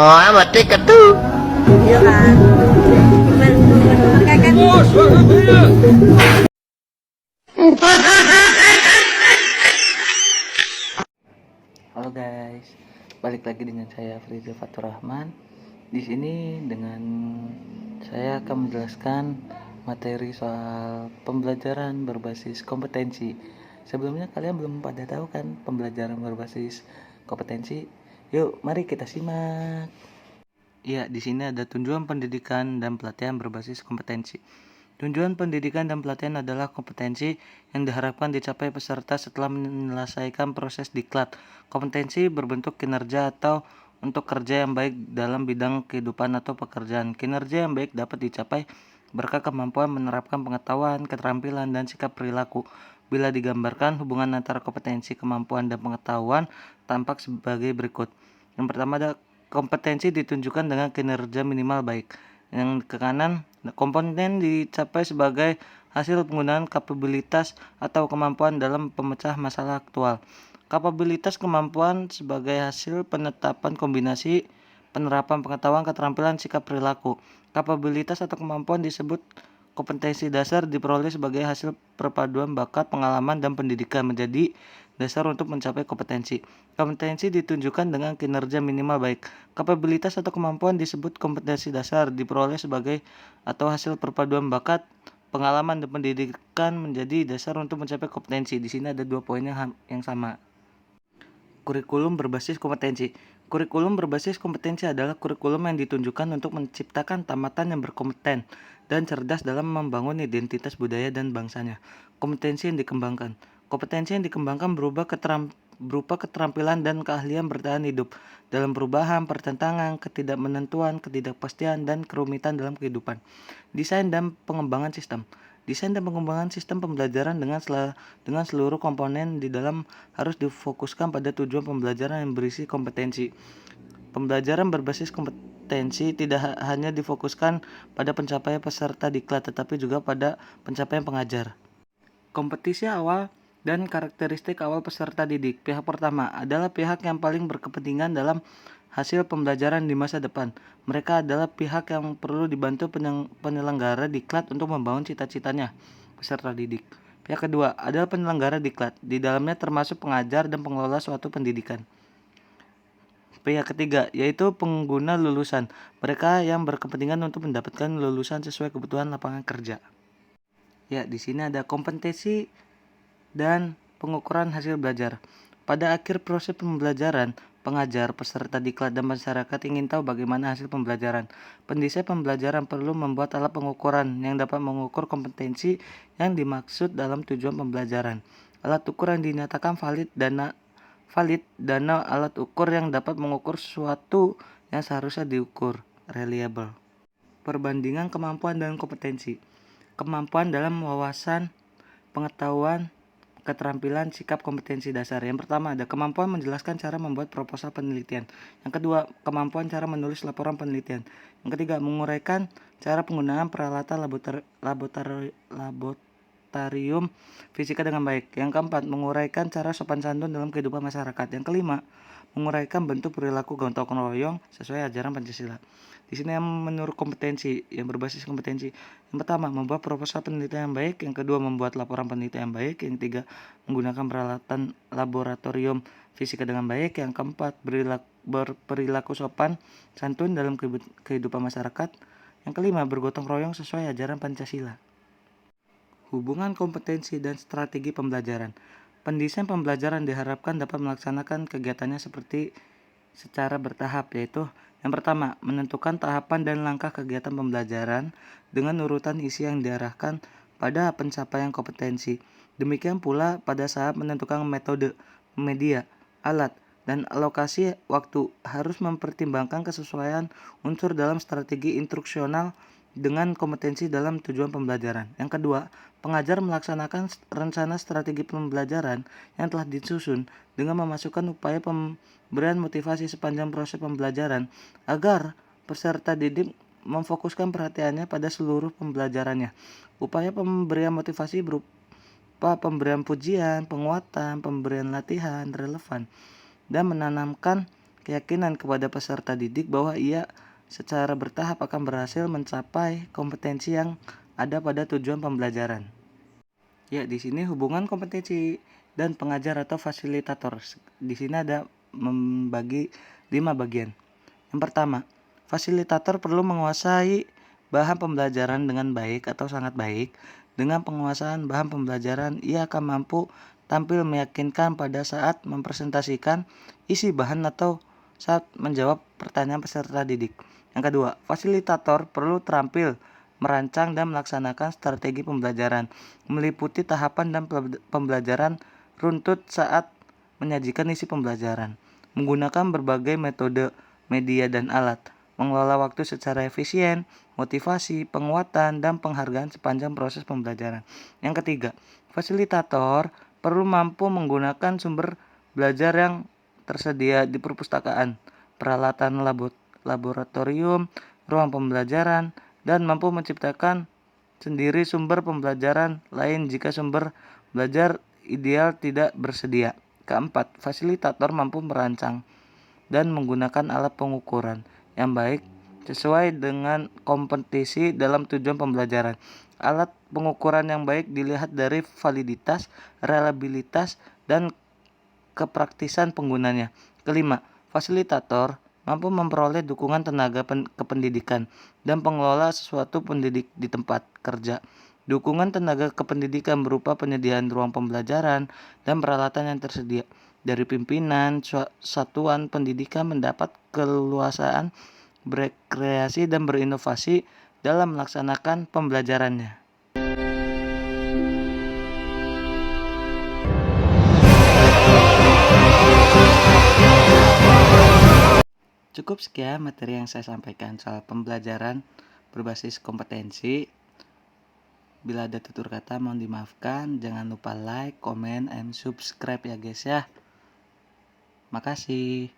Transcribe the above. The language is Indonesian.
Oh, amat tiket tuh. Iya kan, mereka kan Halo guys, balik lagi dengan saya Friza Fatur Rahman. Di sini dengan saya akan menjelaskan materi soal pembelajaran berbasis kompetensi. Sebelumnya kalian belum pada tahu kan pembelajaran berbasis kompetensi? Yuk, mari kita simak. Ya, di sini ada tujuan pendidikan dan pelatihan berbasis kompetensi. Tujuan pendidikan dan pelatihan adalah kompetensi yang diharapkan dicapai peserta setelah menyelesaikan proses diklat. Kompetensi berbentuk kinerja atau untuk kerja yang baik dalam bidang kehidupan atau pekerjaan. Kinerja yang baik dapat dicapai berkat kemampuan menerapkan pengetahuan, keterampilan, dan sikap perilaku. Bila digambarkan, hubungan antara kompetensi, kemampuan, dan pengetahuan tampak sebagai berikut. Yang pertama ada kompetensi ditunjukkan dengan kinerja minimal baik. Yang ke kanan, komponen dicapai sebagai hasil penggunaan kapabilitas atau kemampuan dalam pemecah masalah aktual. Kapabilitas kemampuan sebagai hasil penetapan kombinasi penerapan pengetahuan, keterampilan, sikap perilaku. Kapabilitas atau kemampuan disebut kompetensi dasar diperoleh sebagai hasil perpaduan bakat, pengalaman, dan pendidikan menjadi dasar untuk mencapai kompetensi. Kompetensi ditunjukkan dengan kinerja minimal baik. Kapabilitas atau kemampuan disebut kompetensi dasar diperoleh sebagai atau hasil perpaduan bakat, pengalaman, dan pendidikan menjadi dasar untuk mencapai kompetensi. Di sini ada dua poin yang sama. Kurikulum berbasis kompetensi. Kurikulum berbasis kompetensi adalah kurikulum yang ditunjukkan untuk menciptakan tamatan yang berkompeten dan cerdas dalam membangun identitas budaya dan bangsanya. Kompetensi yang dikembangkan. Kompetensi yang dikembangkan berupa keterampilan dan keahlian bertahan hidup dalam perubahan, pertentangan, ketidakmenentuan, ketidakpastian, dan kerumitan dalam kehidupan. Desain dan pengembangan sistem. Desain dan pengembangan sistem pembelajaran dengan seluruh komponen di dalam harus difokuskan pada tujuan pembelajaran yang berisi kompetensi. Pembelajaran berbasis kompetensi tidak hanya difokuskan pada pencapaian peserta diklat, tetapi juga pada pencapaian pengajar. Kompetisi awal dan karakteristik awal peserta didik. Pihak pertama adalah pihak yang paling berkepentingan dalam hasil pembelajaran di masa depan. Mereka adalah pihak yang perlu dibantu penyelenggara diklat untuk membangun cita-citanya, peserta didik. Pihak kedua adalah penyelenggara diklat. Di dalamnya termasuk pengajar dan pengelola suatu pendidikan. Pihak ketiga yaitu pengguna lulusan. Mereka yang berkepentingan untuk mendapatkan lulusan sesuai kebutuhan lapangan kerja. Ya, di sini ada kompetensi dan pengukuran hasil belajar. Pada akhir proses pembelajaran, pengajar, peserta diklat, dan masyarakat ingin tahu bagaimana hasil pembelajaran. Pendesain pembelajaran perlu membuat alat pengukuran yang dapat mengukur kompetensi yang dimaksud dalam tujuan pembelajaran. Alat ukur yang dinyatakan valid dana alat ukur yang dapat mengukur sesuatu yang seharusnya diukur, reliable. Perbandingan kemampuan dan kompetensi. Kemampuan dalam wawasan, pengetahuan, keterampilan, sikap, kompetensi dasar. Yang pertama ada kemampuan menjelaskan cara membuat proposal penelitian. Yang kedua, kemampuan cara menulis laporan penelitian. Yang ketiga, menguraikan cara penggunaan peralatan laboratorium fisika dengan baik. Yang keempat, menguraikan cara sopan santun dalam kehidupan masyarakat. Yang kelima, menguraikan bentuk perilaku gotong royong sesuai ajaran Pancasila. Di sini yang menurut kompetensi, yang berbasis kompetensi. Yang pertama, membuat proposal penelitian yang baik. Yang kedua, membuat laporan penelitian yang baik. Yang ketiga, menggunakan peralatan laboratorium fisika dengan baik. Yang keempat, berperilaku sopan santun dalam kehidupan masyarakat. Yang kelima, bergotong royong sesuai ajaran Pancasila. Hubungan kompetensi dan strategi pembelajaran. Pendesain pembelajaran diharapkan dapat melaksanakan kegiatannya secara bertahap, yaitu yang pertama, menentukan tahapan dan langkah kegiatan pembelajaran dengan urutan isi yang diarahkan pada pencapaian kompetensi. Demikian pula pada saat menentukan metode, media, alat, dan alokasi waktu harus mempertimbangkan kesesuaian unsur dalam strategi instruksional dengan kompetensi dalam tujuan pembelajaran. Yang kedua, pengajar melaksanakan rencana strategi pembelajaran yang telah disusun dengan memasukkan upaya pemberian motivasi sepanjang proses pembelajaran agar peserta didik memfokuskan perhatiannya pada seluruh pembelajarannya. Upaya pemberian motivasi berupa pemberian pujian, penguatan, pemberian latihan relevan, dan menanamkan keyakinan kepada peserta didik bahwa ia secara bertahap akan berhasil mencapai kompetensi yang ada pada tujuan pembelajaran. Ya, di sini hubungan kompetensi dan pengajar atau fasilitator. Di sini ada membagi 5 bagian. Yang pertama, fasilitator perlu menguasai bahan pembelajaran dengan baik atau sangat baik. Dengan penguasaan bahan pembelajaran, ia akan mampu tampil meyakinkan pada saat mempresentasikan isi bahan atau saat menjawab pertanyaan peserta didik. Yang kedua, fasilitator perlu terampil merancang dan melaksanakan strategi pembelajaran, meliputi tahapan dan pembelajaran runtut saat menyajikan isi pembelajaran, menggunakan berbagai metode, media, dan alat, mengelola waktu secara efisien, motivasi, penguatan, dan penghargaan sepanjang proses pembelajaran. Yang ketiga, fasilitator perlu mampu menggunakan sumber belajar yang tersedia di perpustakaan, peralatan laboratorium, ruang pembelajaran, dan mampu menciptakan sendiri sumber pembelajaran lain jika sumber belajar ideal tidak bersedia. Keempat, fasilitator mampu merancang dan menggunakan alat pengukuran yang baik sesuai dengan kompetisi dalam tujuan pembelajaran. Alat pengukuran yang baik dilihat dari validitas, reliabilitas, dan kepraktisan penggunanya. Kelima, fasilitator mampu memperoleh dukungan tenaga kependidikan dan pengelola sesuatu pendidik di tempat kerja. Dukungan tenaga kependidikan berupa penyediaan ruang pembelajaran dan peralatan yang tersedia. Dari pimpinan satuan pendidikan mendapat keleluasaan berkreasi dan berinovasi dalam melaksanakan pembelajarannya. Cukup sekian materi yang saya sampaikan soal pembelajaran berbasis kompetensi. Bila ada tutur kata mohon dimaafkan. Jangan lupa like, comment, and subscribe ya guys ya. Makasih.